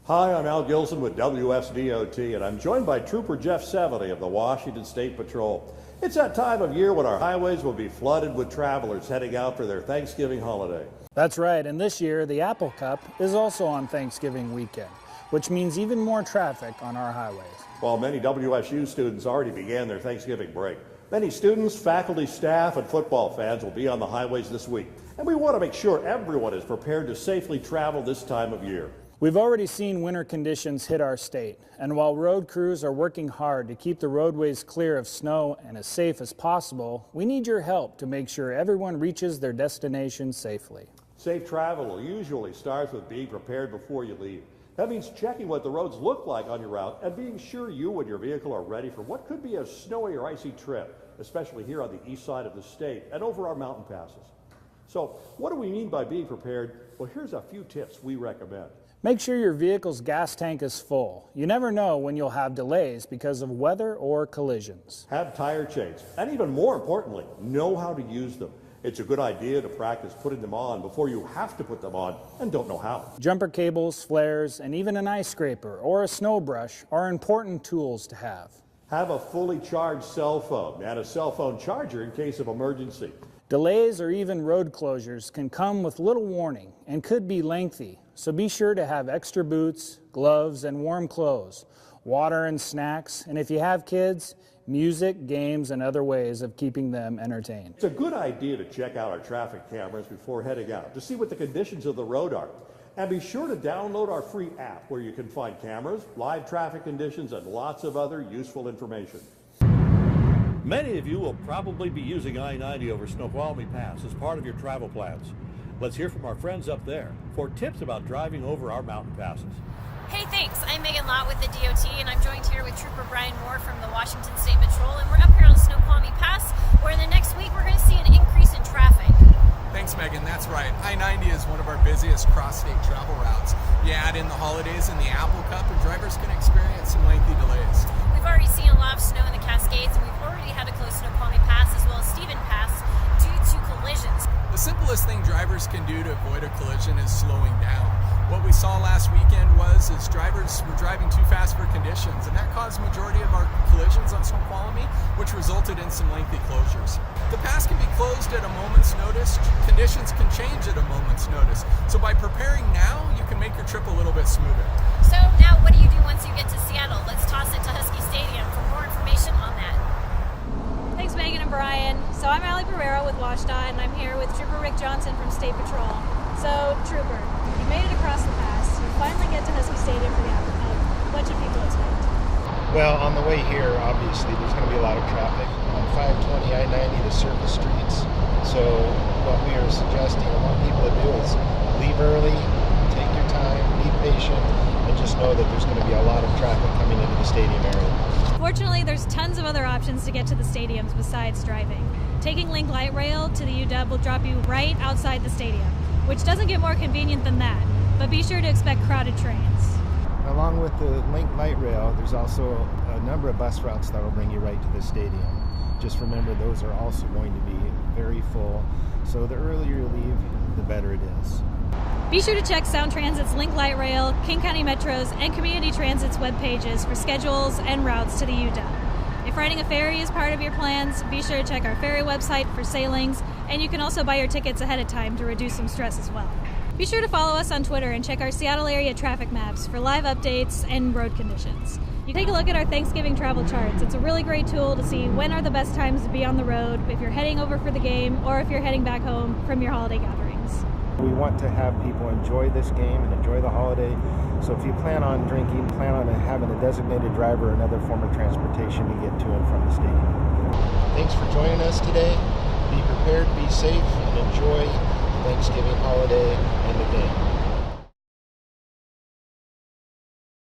Hi, I'm Al Gilson with WSDOT, and I'm joined by Trooper Jeff Sevely of the Washington State Patrol. It's that time of year when our highways will be flooded with travelers heading out for their Thanksgiving holiday. That's right, and this year the Apple Cup is also on Thanksgiving weekend, which means even more traffic on our highways. While many WSU students already began their Thanksgiving break, many students, faculty, staff, and football fans will be on the highways this week, and we want to make sure everyone is prepared to safely travel this time of year. We've already seen winter conditions hit our state, and while road crews are working hard to keep the roadways clear of snow and as safe as possible, we need your help to make sure everyone reaches their destination safely. Safe travel usually starts with being prepared before you leave. That means checking what the roads look like on your route and being sure you and your vehicle are ready for what could be a snowy or icy trip, especially here on the east side of the state and over our mountain passes. So what do we mean by being prepared? Well, here's a few tips we recommend. Make sure your vehicle's gas tank is full. You never know when you'll have delays because of weather or collisions. Have tire chains, and even more importantly, know how to use them. It's a good idea to practice putting them on before you have to put them on and don't know how. Jumper cables, flares, and even an ice scraper or a snow brush are important tools to have. Have a fully charged cell phone and a cell phone charger in case of emergency. Delays or even road closures can come with little warning and could be lengthy, so be sure to have extra boots, gloves, and warm clothes, water and snacks, and if you have kids, music, games, and other ways of keeping them entertained. It's a good idea to check out our traffic cameras before heading out to see what the conditions of the road are. And be sure to download our free app where you can find cameras, live traffic conditions, and lots of other useful information. Many of you will probably be using I-90 over Snoqualmie Pass as part of your travel plans. Let's hear from our friends up there for tips about driving over our mountain passes. Hey, thanks. I'm Megan Lott with the DOT, and I'm joined here with Trooper Brian Moore from the Washington State Patrol, and we're up here on Snoqualmie Pass, where in the next week we're going to see an increase in traffic. Thanks, Megan. That's right. I-90 is one of our busiest cross-state travel routes. You add in the holidays and the Apple Cup, and drivers can experience some lengthy delays. We've already seen a lot of snow in the Cascades, and we've already had to close Snoqualmie Pass as well as Stephen Pass due to collisions. The simplest thing drivers can do to avoid a collision is slowing down. What we saw last weekend was drivers were driving too fast for conditions, and that caused the majority of our collisions on Snoqualmie, which resulted in some lengthy closures. The pass can be closed at a moment's notice. Conditions can change at a moment's notice. So by preparing now, you can make your trip a little bit smoother. So now what do you do once you get to Seattle? Let's toss it to Husky Stadium for more information on that. Thanks, Megan and Brian. So I'm Allie Barrera with WashDOT, and I'm here with Trooper Rick Johnson from State Patrol. So, Trooper, you made it across the pass. You finally get to Husky Stadium for the Apple Cup. What should people expect? Well, on the way here, obviously, there's going to be a lot of traffic on 520 I-90, the surface streets. So what we are suggesting and want people to do is leave early, take your time, be patient, and just know that there's going to be a lot of traffic coming into the stadium area. Fortunately, there's tons of other options to get to the stadiums besides driving. Taking Link Light Rail to the UW will drop you right outside the stadium, which doesn't get more convenient than that, but be sure to expect crowded trains. Along with the Link Light Rail, there's also a number of bus routes that will bring you right to the stadium. Just remember, those are also going to be very full, so the earlier you leave, the better it is. Be sure to check Sound Transit's Link Light Rail, King County Metro's, and Community Transit's web pages for schedules and routes to the UW. If riding a ferry is part of your plans, be sure to check our ferry website for sailings, and you can also buy your tickets ahead of time to reduce some stress as well. Be sure to follow us on Twitter and check our Seattle area traffic maps for live updates and road conditions. You can take a look at our Thanksgiving travel charts. It's a really great tool to see when are the best times to be on the road if you're heading over for the game or if you're heading back home from your holiday gatherings. We want to have people enjoy this game and enjoy the holiday. So if you plan on drinking, plan on having a designated driver or another form of transportation to get to and from the stadium. Thanks for joining us today. Be prepared, be safe, and enjoy Thanksgiving holiday and the game.